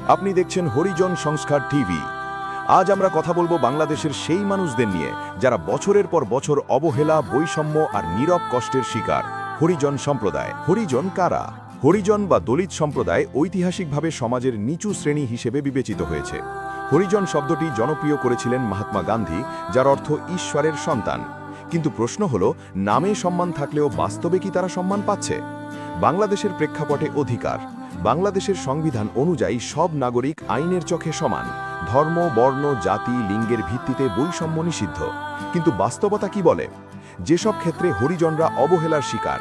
আপনি দেখছেন হরিজন সংস্কার টিভি। আজ আমরা কথা বলবো বাংলাদেশের সেই মানুষদের নিয়ে যারা বছরের পর বছর অবহেলা, বৈষম্য আর নীরব কষ্টের শিকার। হরিজন সম্প্রদায়। হরিজন কারা? হরিজন বা দলিত সম্প্রদায় ঐতিহাসিকভাবে সমাজের নিচু শ্রেণী হিসেবে বিবেচিত হয়েছে। হরিজন শব্দটি জনপ্রিয় করেছিলেন মহাত্মা গান্ধী, যার অর্থ ঈশ্বরের সন্তান। কিন্তু প্রশ্ন হল, নামে সম্মান থাকলেও বাস্তবে কি তারা সম্মান পাচ্ছে? বাংলাদেশের প্রেক্ষাপটে অধিকার। বাংলাদেশের সংবিধান অনুযায়ী সব নাগরিক আইনের চোখে সমান। ধর্ম, বর্ণ, জাতি, লিঙ্গের ভিত্তিতে বৈষম্য নিষিদ্ধ। কিন্তু বাস্তবতা কি বলে? যেসব ক্ষেত্রে হরিজনরা অবহেলার শিকার।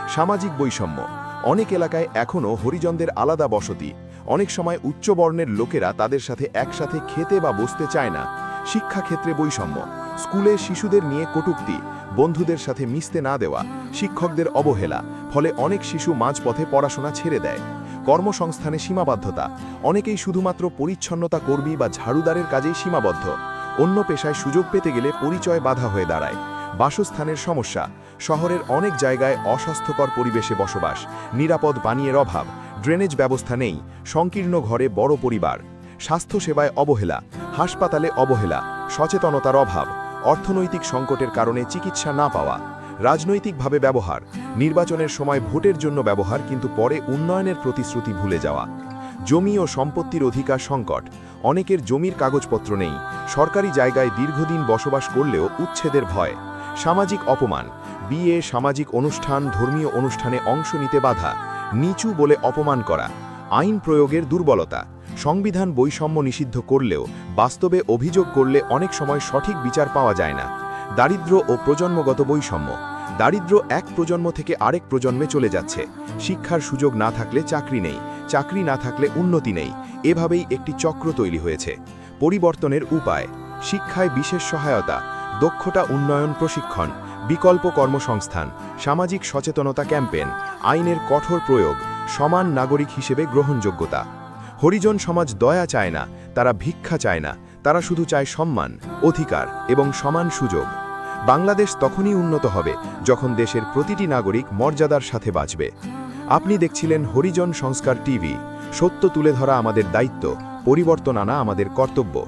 সামাজিক বৈষম্য। অনেক এলাকায় এখনও হরিজনদের আলাদা বসতি। অনেক সময় উচ্চ বর্ণের লোকেরা তাদের সাথে একসাথে খেতে বা বসতে চায় না। শিক্ষাক্ষেত্রে বৈষম্য। স্কুলে শিশুদের নিয়ে কটূক্তি, বন্ধুদের সাথে মিশতে না দেওয়া, শিক্ষকদের অবহেলা, ফলে অনেক শিশু মাঝপথে পড়াশোনা ছেড়ে দেয়। কর্মসংস্থানে সীমাবদ্ধতা। অনেকেই শুধুমাত্র পরিচ্ছন্নতা কর্মী বা ঝাড়ুদারের কাজেই সীমাবদ্ধ। অন্য পেশায় সুযোগ পেতে গেলে পরিচয় বাধা হয়ে দাঁড়ায়। বাসস্থানের সমস্যা। শহরের অনেক জায়গায় অস্বাস্থ্যকর পরিবেশে বসবাস, নিরাপদ পানীয়ের অভাব, ড্রেনেজ ব্যবস্থা নেই, সংকীর্ণ ঘরে বড় পরিবার। স্বাস্থ্যসেবায় অবহেলা, হাসপাতালে অবহেলা, সচেতনতার অভাব, অর্থনৈতিক সংকটের কারণে চিকিৎসা না পাওয়া। রাজনৈতিকভাবে ব্যবহার। নির্বাচনের সময় ভোটের জন্য ব্যবহার, কিন্তু পরে উন্নয়নের প্রতিশ্রুতি ভুলে যাওয়া। জমি ও সম্পত্তির অধিকার সংকট। অনেকের জমির কাগজপত্র নেই। সরকারি জায়গায় দীর্ঘদিন বসবাস করলেও উচ্ছেদের ভয়। সামাজিক অপমান। বিয়ে, সামাজিক অনুষ্ঠান, ধর্মীয় অনুষ্ঠানে অংশ নিতে বাধা। নিচু বলে অপমান করা। আইন প্রয়োগের দুর্বলতা। সংবিধান বৈষম্য নিষিদ্ধ করলেও বাস্তবে অভিযোগ করলে অনেক সময় সঠিক বিচার পাওয়া যায় না। দারিদ্র্য ও প্রজন্মগত বৈষম্য। দারিদ্র্য এক প্রজন্ম থেকে আরেক প্রজন্মে চলে যাচ্ছে। শিক্ষার সুযোগ না থাকলে চাকরি নেই, চাকরি না থাকলে উন্নতি নেই। এভাবেই একটি চক্র তৈরি হয়েছে। পরিবর্তনের উপায়। শিক্ষায় বিশেষ সহায়তা, দক্ষতা উন্নয়ন প্রশিক্ষণ, বিকল্প কর্মসংস্থান, সামাজিক সচেতনতা ক্যাম্পেইন, আইনের কঠোর প্রয়োগ, সমান নাগরিক হিসেবে গ্রহণযোগ্যতা। হরিজন সমাজ দয়া চায় না, তারা ভিক্ষা চায় না, তারা শুধু চায় সম্মান, অধিকার এবং সমান সুযোগ। বাংলাদেশ তখনই উন্নত হবে যখন দেশের প্রতিটি নাগরিক মর্যাদার সাথে বাঁচবে। আপনি দেখছিলেন হরিজন সংস্কার টিভি। সত্য তুলে ধরা আমাদের দায়িত্ব, পরিবর্তন আনা আমাদের কর্তব্য।